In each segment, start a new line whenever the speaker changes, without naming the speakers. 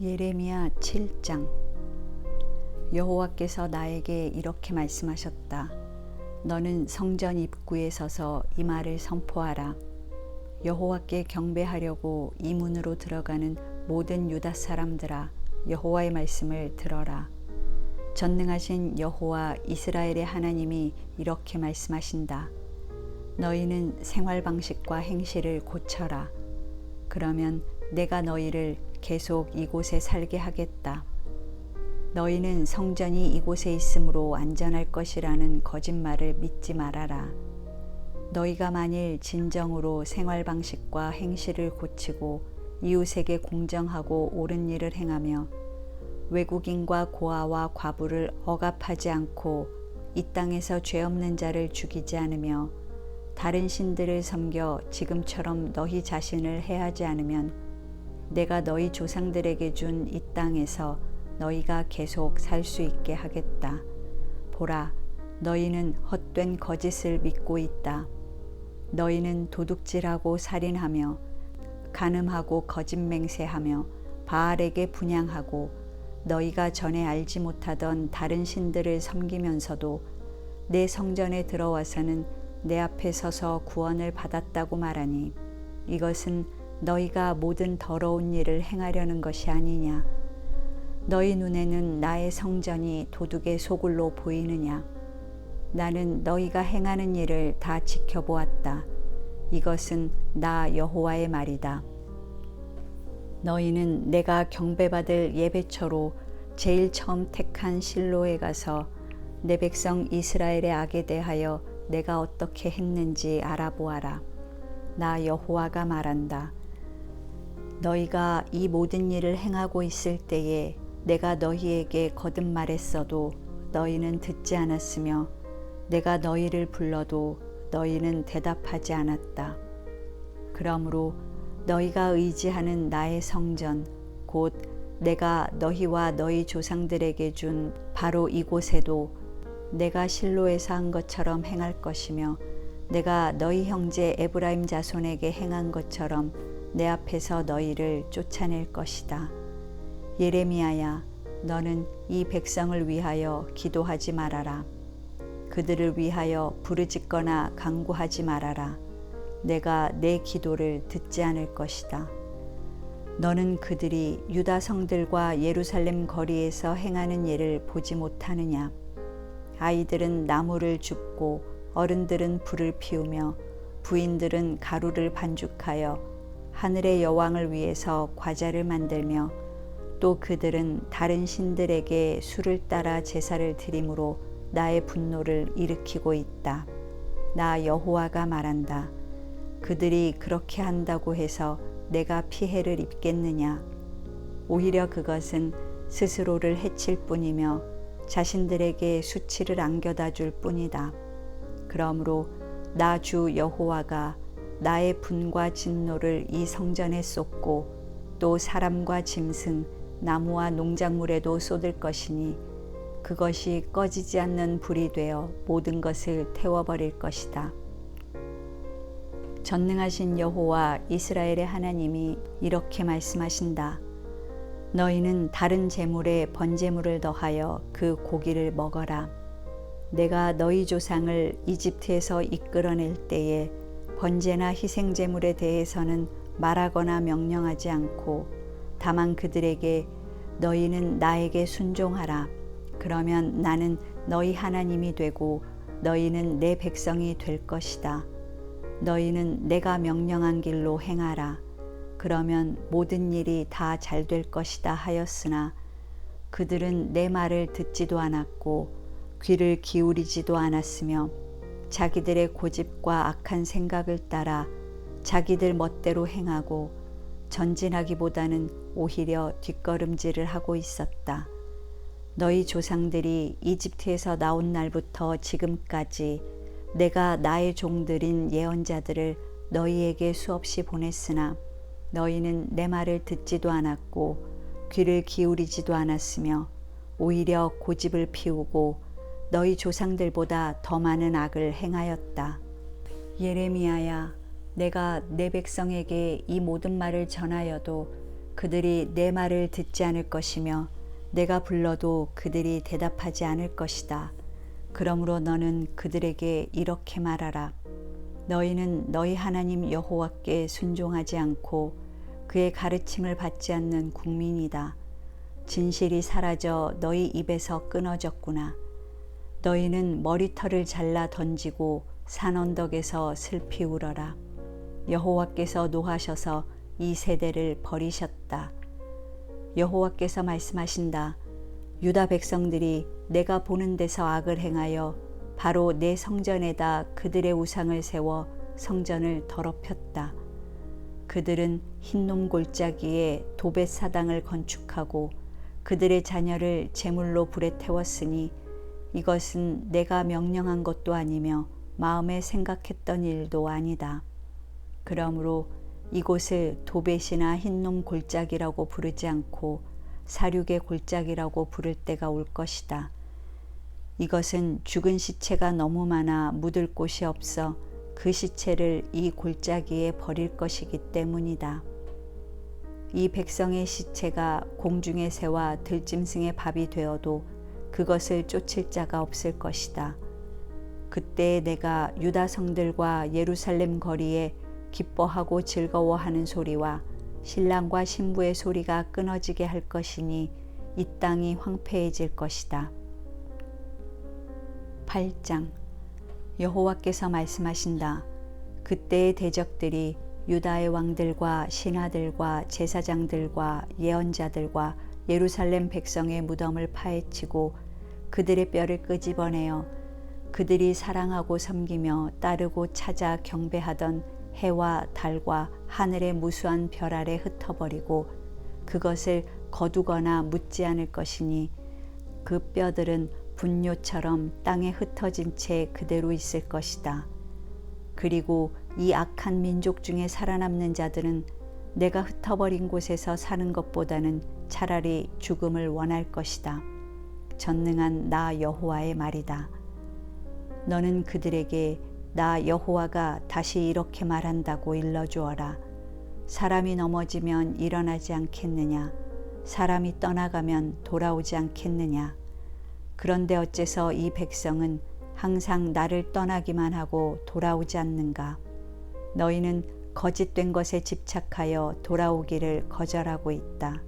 예레미야 7장. 여호와께서 나에게 이렇게 말씀하셨다. 너는 성전 입구에 서서 이 말을 선포하라. 여호와께 경배하려고 이 문으로 들어가는 모든 유다 사람들아, 여호와의 말씀을 들어라. 전능하신 여호와 이스라엘의 하나님이 이렇게 말씀하신다. 너희는 생활 방식과 행실을 고쳐라. 그러면 내가 너희를 계속 이곳에 살게 하겠다. 너희는 성전이 이곳에 있으므로 안전할 것이라는 거짓말을 믿지 말아라. 너희가 만일 진정으로 생활 방식과 행실을 고치고 이웃에게 공정하고 옳은 일을 행하며 외국인과 고아와 과부를 억압하지 않고 이 땅에서 죄 없는 자를 죽이지 않으며 다른 신들을 섬겨 지금처럼 너희 자신을 해하지 않으면 내가 너희 조상들에게 준 이 땅에서 너희가 계속 살 수 있게 하겠다. 보라, 너희는 헛된 거짓을 믿고 있다. 너희는 도둑질하고 살인하며 간음하고 거짓 맹세하며 바알에게 분향하고 너희가 전에 알지 못하던 다른 신들을 섬기면서도 내 성전에 들어와서는 내 앞에 서서 구원을 받았다고 말하니 이것은 너희가 모든 더러운 일을 행하려는 것이 아니냐. 너희 눈에는 나의 성전이 도둑의 소굴로 보이느냐. 나는 너희가 행하는 일을 다 지켜보았다. 이것은 나 여호와의 말이다. 너희는 내가 경배받을 예배처로 제일 처음 택한 실로에 가서 내 백성 이스라엘의 악에 대하여 내가 어떻게 했는지 알아보아라. 나 여호와가 말한다. 너희가 이 모든 일을 행하고 있을 때에 내가 너희에게 거듭 말했어도 너희는 듣지 않았으며 내가 너희를 불러도 너희는 대답하지 않았다. 그러므로 너희가 의지하는 나의 성전 곧 내가 너희와 너희 조상들에게 준 바로 이곳에도 내가 실로에서 한 것처럼 행할 것이며 내가 너희 형제 에브라임 자손에게 행한 것처럼 내 앞에서 너희를 쫓아낼 것이다. 예레미야야, 너는 이 백성을 위하여 기도하지 말아라. 그들을 위하여 부르짖거나 간구하지 말아라. 내가 내 기도를 듣지 않을 것이다. 너는 그들이 유다 성들과 예루살렘 거리에서 행하는 일을 보지 못하느냐. 아이들은 나무를 줍고 어른들은 불을 피우며 부인들은 가루를 반죽하여 하늘의 여왕을 위해서 과자를 만들며 또 그들은 다른 신들에게 수를 따라 제사를 드림으로 나의 분노를 일으키고 있다. 나 여호와가 말한다. 그들이 그렇게 한다고 해서 내가 피해를 입겠느냐. 오히려 그것은 스스로를 해칠 뿐이며 자신들에게 수치를 안겨다 줄 뿐이다. 그러므로 나 주 여호와가 나의 분과 진노를 이 성전에 쏟고 또 사람과 짐승, 나무와 농작물에도 쏟을 것이니 그것이 꺼지지 않는 불이 되어 모든 것을 태워버릴 것이다. 전능하신 여호와 이스라엘의 하나님이 이렇게 말씀하신다. 너희는 다른 제물에 번제물을 더하여 그 고기를 먹어라. 내가 너희 조상을 이집트에서 이끌어낼 때에 번제나 희생제물에 대해서는 말하거나 명령하지 않고 다만 그들에게 너희는 나에게 순종하라. 그러면 나는 너희 하나님이 되고 너희는 내 백성이 될 것이다. 너희는 내가 명령한 길로 행하라. 그러면 모든 일이 다 잘 될 것이다 하였으나 그들은 내 말을 듣지도 않았고 귀를 기울이지도 않았으며 자기들의 고집과 악한 생각을 따라 자기들 멋대로 행하고 전진하기보다는 오히려 뒷걸음질을 하고 있었다. 너희 조상들이 이집트에서 나온 날부터 지금까지 내가 나의 종들인 예언자들을 너희에게 수없이 보냈으나 너희는 내 말을 듣지도 않았고 귀를 기울이지도 않았으며 오히려 고집을 피우고 너희 조상들보다 더 많은 악을 행하였다. 예레미야야, 내가 내 백성에게 이 모든 말을 전하여도 그들이 내 말을 듣지 않을 것이며 내가 불러도 그들이 대답하지 않을 것이다. 그러므로 너는 그들에게 이렇게 말하라. 너희는 너희 하나님 여호와께 순종하지 않고 그의 가르침을 받지 않는 국민이다. 진실이 사라져 너희 입에서 끊어졌구나. 너희는 머리털을 잘라 던지고 산 언덕에서 슬피 울어라. 여호와께서 노하셔서 이 세대를 버리셨다. 여호와께서 말씀하신다. 유다 백성들이 내가 보는 데서 악을 행하여 바로 내 성전에다 그들의 우상을 세워 성전을 더럽혔다. 그들은 흰놈 골짜기에 도벳 사당을 건축하고 그들의 자녀를 제물로 불에 태웠으니 이것은 내가 명령한 것도 아니며 마음에 생각했던 일도 아니다. 그러므로 이곳을 도벳이나 흰놈 골짜기라고 부르지 않고 사륙의 골짜기라고 부를 때가 올 것이다. 이것은 죽은 시체가 너무 많아 묻을 곳이 없어 그 시체를 이 골짜기에 버릴 것이기 때문이다. 이 백성의 시체가 공중의 새와 들짐승의 밥이 되어도 그것을 쫓을 자가 없을 것이다. 그때 내가 유다 성들과 예루살렘 거리에 기뻐하고 즐거워하는 소리와 신랑과 신부의 소리가 끊어지게 할 것이니 이 땅이 황폐해질 것이다. 8장. 여호와께서 말씀하신다. 그때의 대적들이 유다의 왕들과 신하들과 제사장들과 예언자들과 예루살렘 백성의 무덤을 파헤치고 그들의 뼈를 끄집어내어 그들이 사랑하고 섬기며 따르고 찾아 경배하던 해와 달과 하늘의 무수한 별 아래 흩어버리고 그것을 거두거나 묻지 않을 것이니 그 뼈들은 분뇨처럼 땅에 흩어진 채 그대로 있을 것이다. 그리고 이 악한 민족 중에 살아남는 자들은 내가 흩어버린 곳에서 사는 것보다는 차라리 죽음을 원할 것이다. 전능한 나 여호와의 말이다. 너는 그들에게 나 여호와가 다시 이렇게 말한다고 일러주어라. 사람이 넘어지면 일어나지 않겠느냐? 사람이 떠나가면 돌아오지 않겠느냐? 그런데 어째서 이 백성은 항상 나를 떠나기만 하고 돌아오지 않는가? 너희는 거짓된 것에 집착하여 돌아오기를 거절하고 있다.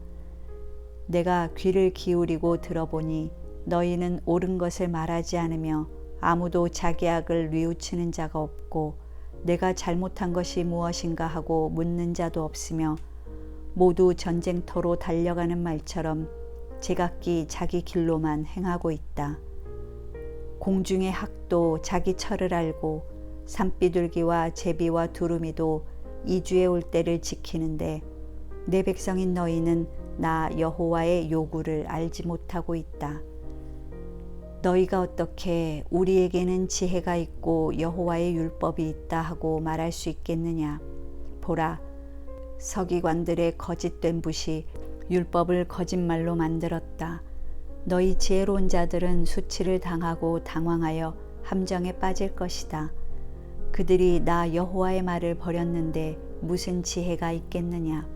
내가 귀를 기울이고 들어보니 너희는 옳은 것을 말하지 않으며 아무도 자기 악을 뉘우치는 자가 없고 내가 잘못한 것이 무엇인가 하고 묻는 자도 없으며 모두 전쟁터로 달려가는 말처럼 제각기 자기 길로만 행하고 있다. 공중의 학도 자기 철을 알고 산비둘기와 제비와 두루미도 이주에 올 때를 지키는데 내 백성인 너희는 나 여호와의 요구를 알지 못하고 있다. 너희가 어떻게 우리에게는 지혜가 있고 여호와의 율법이 있다 하고 말할 수 있겠느냐? 보라, 서기관들의 거짓된 붓이 율법을 거짓말로 만들었다. 너희 지혜로운 자들은 수치를 당하고 당황하여 함정에 빠질 것이다. 그들이 나 여호와의 말을 버렸는데 무슨 지혜가 있겠느냐?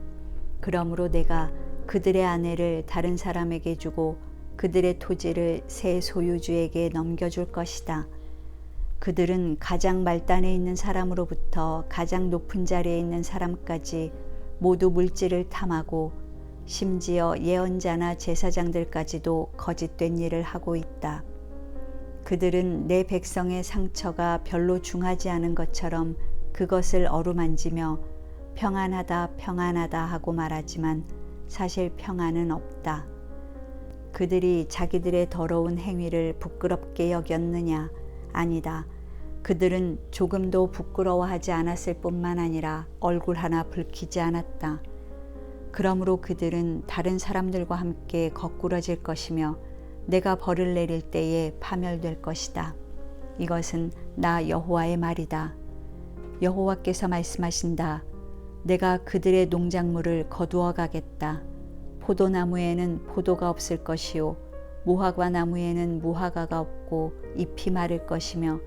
그러므로 내가 그들의 아내를 다른 사람에게 주고 그들의 토지를 새 소유주에게 넘겨줄 것이다. 그들은 가장 말단에 있는 사람으로부터 가장 높은 자리에 있는 사람까지 모두 물질을 탐하고 심지어 예언자나 제사장들까지도 거짓된 일을 하고 있다. 그들은 내 백성의 상처가 별로 중하지 않은 것처럼 그것을 어루만지며 평안하다 평안하다 하고 말하지만 사실 평안은 없다. 그들이 자기들의 더러운 행위를 부끄럽게 여겼느냐? 아니다. 그들은 조금도 부끄러워하지 않았을 뿐만 아니라 얼굴 하나 붉히지 않았다. 그러므로 그들은 다른 사람들과 함께 거꾸러질 것이며 내가 벌을 내릴 때에 파멸될 것이다. 이것은 나 여호와의 말이다. 여호와께서 말씀하신다. 내가 그들의 농작물을 거두어 가겠다. 포도나무에는 포도가 없을 것이요 무화과 나무에는 무화과가 없고 잎이 마를 것이며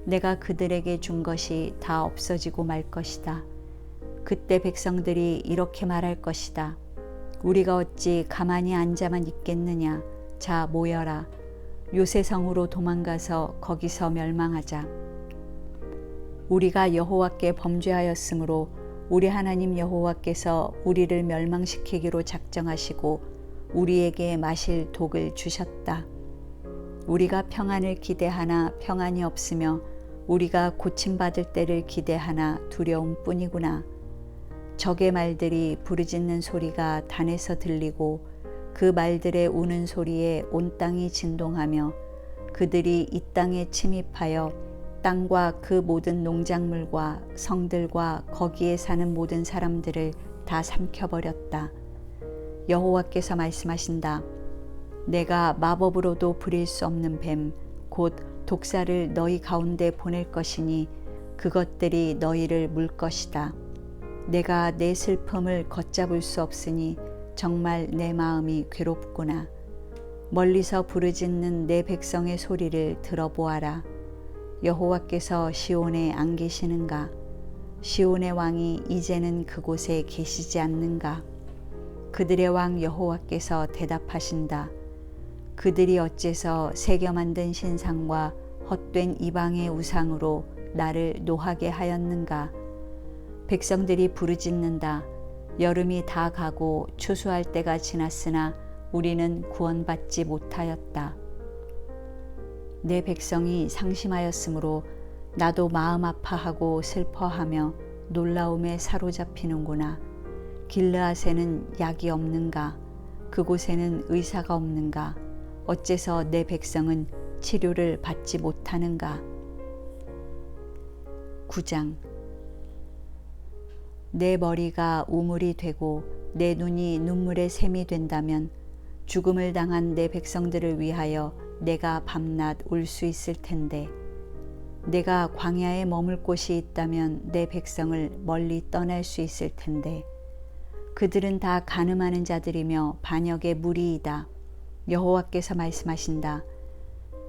내가 그들에게 준 것이 다 없어지고 말 것이다. 그때 백성들이 이렇게 말할 것이다. 우리가 어찌 가만히 앉아만 있겠느냐. 자, 모여라. 요새성으로 도망가서 거기서 멸망하자. 우리가 여호와께 범죄하였으므로 우리 하나님 여호와께서 우리를 멸망시키기로 작정하시고 우리에게 마실 독을 주셨다. 우리가 평안을 기대하나 평안이 없으며 우리가 고침받을 때를 기대하나 두려움뿐이구나. 적의 말들이 부르짖는 소리가 단에서 들리고 그 말들의 우는 소리에 온 땅이 진동하며 그들이 이 땅에 침입하여 땅과 그 모든 농작물과 성들과 거기에 사는 모든 사람들을 다 삼켜버렸다. 여호와께서 말씀하신다. 내가 마법으로도 부릴 수 없는 뱀, 곧 독사를 너희 가운데 보낼 것이니 그것들이 너희를 물 것이다. 내가 내 슬픔을 걷잡을 수 없으니 정말 내 마음이 괴롭구나. 멀리서 부르짖는 내 백성의 소리를 들어보아라. 여호와께서 시온에 안 계시는가? 시온의 왕이 이제는 그곳에 계시지 않는가? 그들의 왕 여호와께서 대답하신다. 그들이 어째서 새겨 만든 신상과 헛된 이방의 우상으로 나를 노하게 하였는가? 백성들이 부르짖는다. 여름이 다 가고 추수할 때가 지났으나 우리는 구원받지 못하였다. 내 백성이 상심하였으므로 나도 마음 아파하고 슬퍼하며 놀라움에 사로잡히는구나. 길르앗에는 약이 없는가? 그곳에는 의사가 없는가? 어째서 내 백성은 치료를 받지 못하는가? 9장. 내 머리가 우물이 되고 내 눈이 눈물의 샘이 된다면 죽음을 당한 내 백성들을 위하여 내가 밤낮 울 수 있을 텐데, 내가 광야에 머물 곳이 있다면 내 백성을 멀리 떠날 수 있을 텐데, 그들은 다 간음하는 자들이며 반역의 무리이다. 여호와께서 말씀하신다.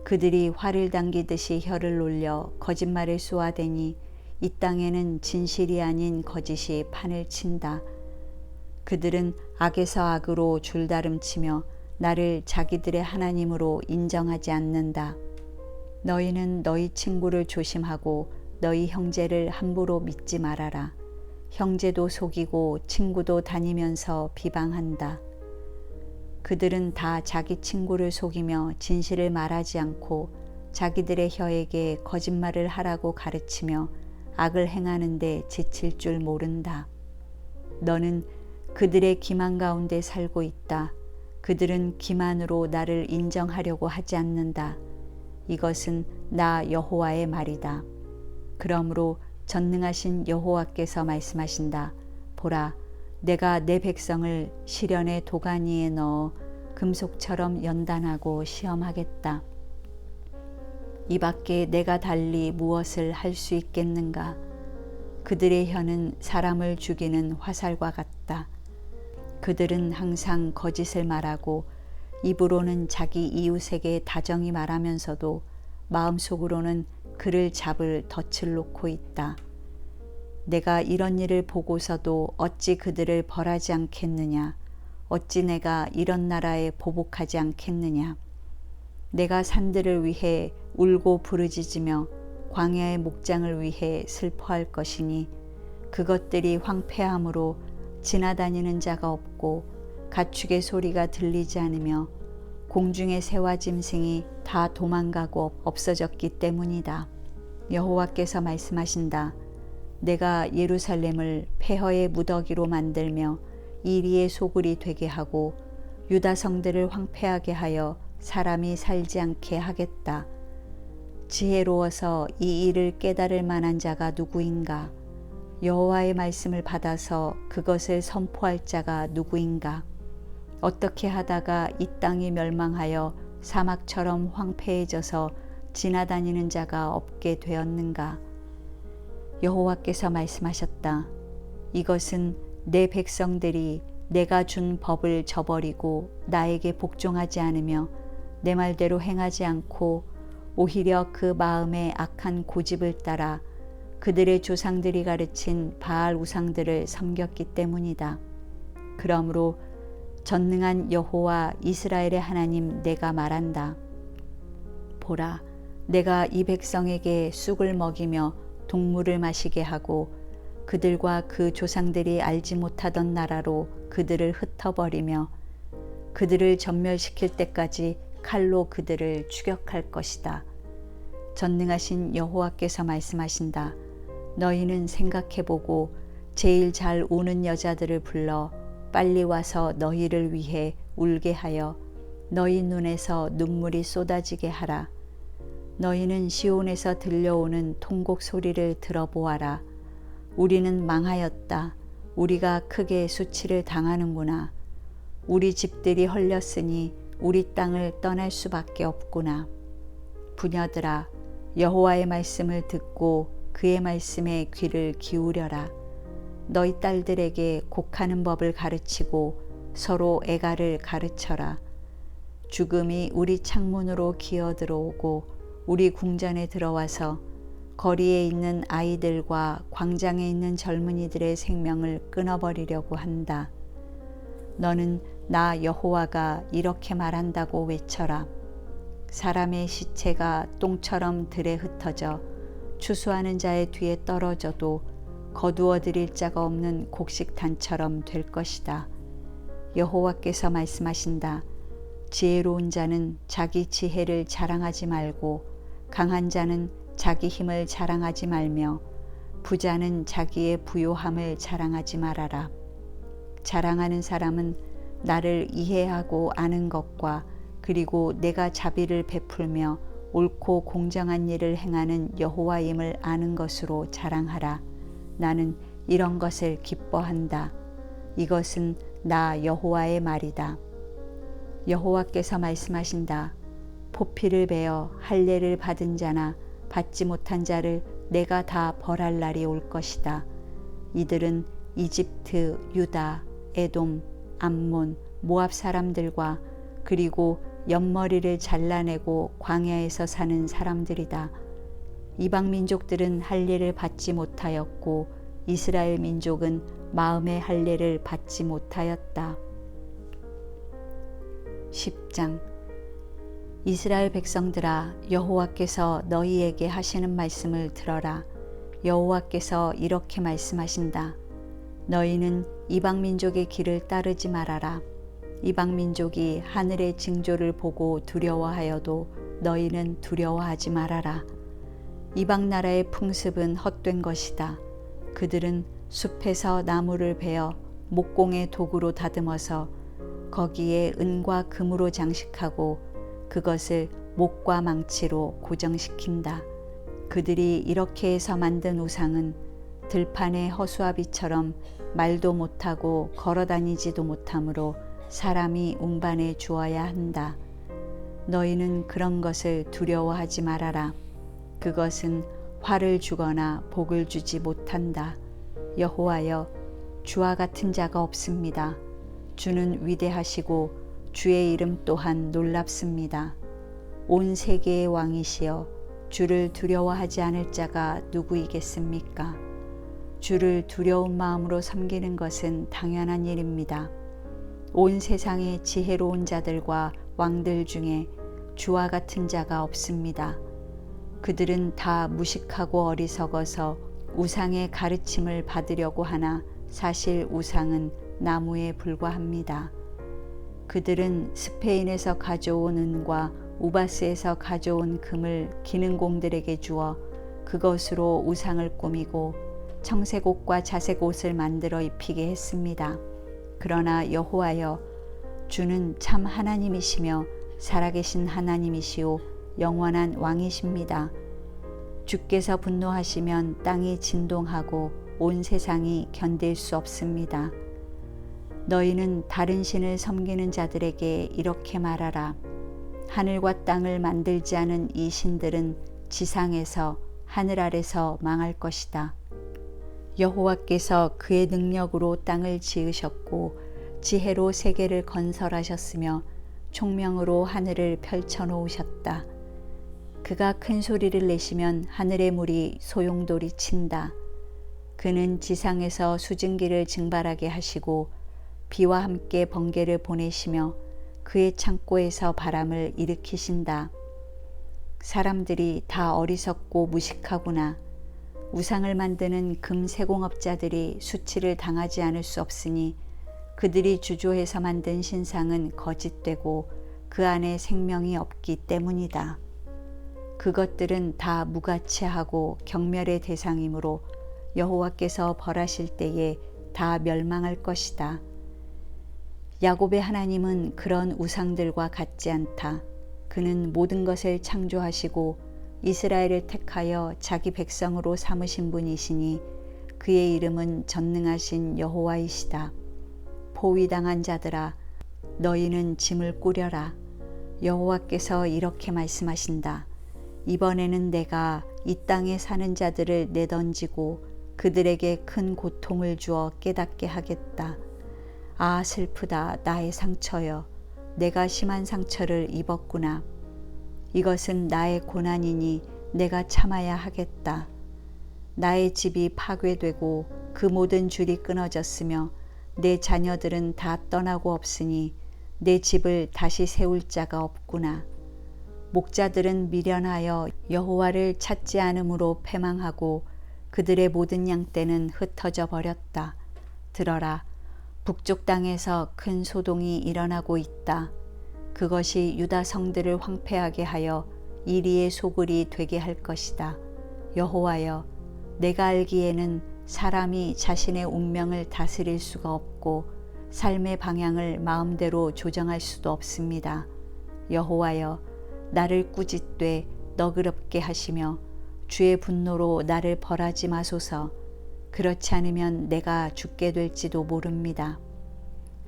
그들이 활을 당기듯이 혀를 놀려 거짓말을 쏘아대니 이 땅에는 진실이 아닌 거짓이 판을 친다. 그들은 악에서 악으로 줄다름치며 나를 자기들의 하나님으로 인정하지 않는다. 너희는 너희 친구를 조심하고 너희 형제를 함부로 믿지 말아라. 형제도 속이고 친구도 다니면서 비방한다. 그들은 다 자기 친구를 속이며 진실을 말하지 않고 자기들의 혀에게 거짓말을 하라고 가르치며 악을 행하는데 지칠 줄 모른다. 너는 그들의 기만 가운데 살고 있다. 그들은 기만으로 나를 인정하려고 하지 않는다. 이것은 나 여호와의 말이다. 그러므로 전능하신 여호와께서 말씀하신다. 보라, 내가 내 백성을 시련의 도가니에 넣어 금속처럼 연단하고 시험하겠다. 이 밖에 내가 달리 무엇을 할 수 있겠는가? 그들의 혀는 사람을 죽이는 화살과 같다. 그들은 항상 거짓을 말하고 입으로는 자기 이웃에게 다정히 말하면서도 마음속으로는 그를 잡을 덫을 놓고 있다. 내가 이런 일을 보고서도 어찌 그들을 벌하지 않겠느냐? 어찌 내가 이런 나라에 보복하지 않겠느냐? 내가 산들을 위해 울고 부르짖으며 광야의 목장을 위해 슬퍼할 것이니 그것들이 황폐함으로 지나다니는 자가 없고 가축의 소리가 들리지 않으며 공중의 새와 짐승이 다 도망가고 없어졌기 때문이다. 여호와께서 말씀하신다. 내가 예루살렘을 폐허의 무더기로 만들며 이리의 소굴이 되게 하고 유다 성들을 황폐하게 하여 사람이 살지 않게 하겠다. 지혜로워서 이 일을 깨달을 만한 자가 누구인가? 여호와의 말씀을 받아서 그것을 선포할 자가 누구인가? 어떻게 하다가 이 땅이 멸망하여 사막처럼 황폐해져서 지나다니는 자가 없게 되었는가? 여호와께서 말씀하셨다. 이것은 내 백성들이 내가 준 법을 저버리고 나에게 복종하지 않으며 내 말대로 행하지 않고 오히려 그 마음의 악한 고집을 따라 그들의 조상들이 가르친 바알 우상들을 섬겼기 때문이다. 그러므로 전능한 여호와 이스라엘의 하나님 내가 말한다. 보라, 내가 이 백성에게 쑥을 먹이며 동물을 마시게 하고 그들과 그 조상들이 알지 못하던 나라로 그들을 흩어버리며 그들을 전멸시킬 때까지 칼로 그들을 추격할 것이다. 전능하신 여호와께서 말씀하신다. 너희는 생각해보고 제일 잘 우는 여자들을 불러 빨리 와서 너희를 위해 울게 하여 너희 눈에서 눈물이 쏟아지게 하라. 너희는 시온에서 들려오는 통곡 소리를 들어보아라. 우리는 망하였다. 우리가 크게 수치를 당하는구나. 우리 집들이 헐렸으니 우리 땅을 떠날 수밖에 없구나. 부녀들아, 여호와의 말씀을 듣고 그의 말씀에 귀를 기울여라. 너희 딸들에게 곡하는 법을 가르치고 서로 애가를 가르쳐라. 죽음이 우리 창문으로 기어들어오고 우리 궁전에 들어와서 거리에 있는 아이들과 광장에 있는 젊은이들의 생명을 끊어버리려고 한다. 너는 나 여호와가 이렇게 말한다고 외쳐라. 사람의 시체가 똥처럼 들에 흩어져 추수하는 자의 뒤에 떨어져도 거두어 드릴 자가 없는 곡식단처럼 될 것이다. 여호와께서 말씀하신다. 지혜로운 자는 자기 지혜를 자랑하지 말고 강한 자는 자기 힘을 자랑하지 말며 부자는 자기의 부요함을 자랑하지 말아라. 자랑하는 사람은 나를 이해하고 아는 것과 그리고 내가 자비를 베풀며 옳고 공정한 일을 행하는 여호와임을 아는 것으로 자랑하라. 나는 이런 것을 기뻐한다. 이것은 나 여호와의 말이다. 여호와께서 말씀하신다. 포피를 베어 할례를 받은 자나 받지 못한 자를 내가 다 벌할 날이 올 것이다. 이들은 이집트, 유다, 에돔, 암몬, 모압 사람들과 그리고 옆머리를 잘라내고 광야에서 사는 사람들이다. 이방 민족들은 할례를 받지 못하였고 이스라엘 민족은 마음의 할례를 받지 못하였다. 10장. 이스라엘 백성들아, 여호와께서 너희에게 하시는 말씀을 들어라. 여호와께서 이렇게 말씀하신다. 너희는 이방 민족의 길을 따르지 말아라. 이방 민족이 하늘의 징조를 보고 두려워하여도 너희는 두려워하지 말아라. 이방 나라의 풍습은 헛된 것이다. 그들은 숲에서 나무를 베어 목공의 도구로 다듬어서 거기에 은과 금으로 장식하고 그것을 목과 망치로 고정시킨다. 그들이 이렇게 해서 만든 우상은 들판의 허수아비처럼 말도 못하고 걸어다니지도 못하므로 사람이 운반해 주어야 한다. 너희는 그런 것을 두려워하지 말아라. 그것은 화를 주거나 복을 주지 못한다. 여호와여, 주와 같은 자가 없습니다. 주는 위대하시고 주의 이름 또한 놀랍습니다. 온 세계의 왕이시여, 주를 두려워하지 않을 자가 누구이겠습니까? 주를 두려운 마음으로 섬기는 것은 당연한 일입니다. 온 세상의 지혜로운 자들과 왕들 중에 주와 같은 자가 없습니다. 그들은 다 무식하고 어리석어서 우상의 가르침을 받으려고 하나 사실 우상은 나무에 불과합니다. 그들은 스페인에서 가져온 은과 우바스에서 가져온 금을 기능공들에게 주어 그것으로 우상을 꾸미고 청색옷과 자색옷을 만들어 입히게 했습니다. 그러나 여호와여, 주는 참 하나님이시며 살아계신 하나님이시오 영원한 왕이십니다. 주께서 분노하시면 땅이 진동하고 온 세상이 견딜 수 없습니다. 너희는 다른 신을 섬기는 자들에게 이렇게 말하라. 하늘과 땅을 만들지 않은 이 신들은 지상에서 하늘 아래서 망할 것이다. 여호와께서 그의 능력으로 땅을 지으셨고 지혜로 세계를 건설하셨으며 총명으로 하늘을 펼쳐 놓으셨다. 그가 큰 소리를 내시면 하늘의 물이 소용돌이 친다. 그는 지상에서 수증기를 증발하게 하시고 비와 함께 번개를 보내시며 그의 창고에서 바람을 일으키신다. 사람들이 다 어리석고 무식하구나. 우상을 만드는 금세공업자들이 수치를 당하지 않을 수 없으니 그들이 주조해서 만든 신상은 거짓되고 그 안에 생명이 없기 때문이다. 그것들은 다 무가치하고 경멸의 대상이므로 여호와께서 벌하실 때에 다 멸망할 것이다. 야곱의 하나님은 그런 우상들과 같지 않다. 그는 모든 것을 창조하시고 이스라엘을 택하여 자기 백성으로 삼으신 분이시니 그의 이름은 전능하신 여호와이시다. 포위당한 자들아, 너희는 짐을 꾸려라. 여호와께서 이렇게 말씀하신다. 이번에는 내가 이 땅에 사는 자들을 내던지고 그들에게 큰 고통을 주어 깨닫게 하겠다. 아, 슬프다. 나의 상처여. 내가 심한 상처를 입었구나. 이것은 나의 고난이니 내가 참아야 하겠다. 나의 집이 파괴되고 그 모든 줄이 끊어졌으며 내 자녀들은 다 떠나고 없으니 내 집을 다시 세울 자가 없구나. 목자들은 미련하여 여호와를 찾지 않음으로 패망하고 그들의 모든 양떼는 흩어져 버렸다. 들어라. 북쪽 땅에서 큰 소동이 일어나고 있다. 그것이 유다 성들을 황폐하게 하여 이리의 소굴이 되게 할 것이다. 여호와여, 내가 알기에는 사람이 자신의 운명을 다스릴 수가 없고 삶의 방향을 마음대로 조정할 수도 없습니다. 여호와여, 나를 꾸짖되 너그럽게 하시며 주의 분노로 나를 벌하지 마소서. 그렇지 않으면 내가 죽게 될지도 모릅니다.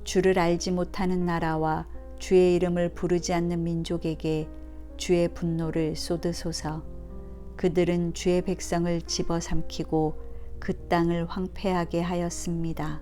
주를 알지 못하는 나라와 주의 이름을 부르지 않는 민족에게 주의 분노를 쏟으소서. 그들은 주의 백성을 집어삼키고 그 땅을 황폐하게 하였습니다.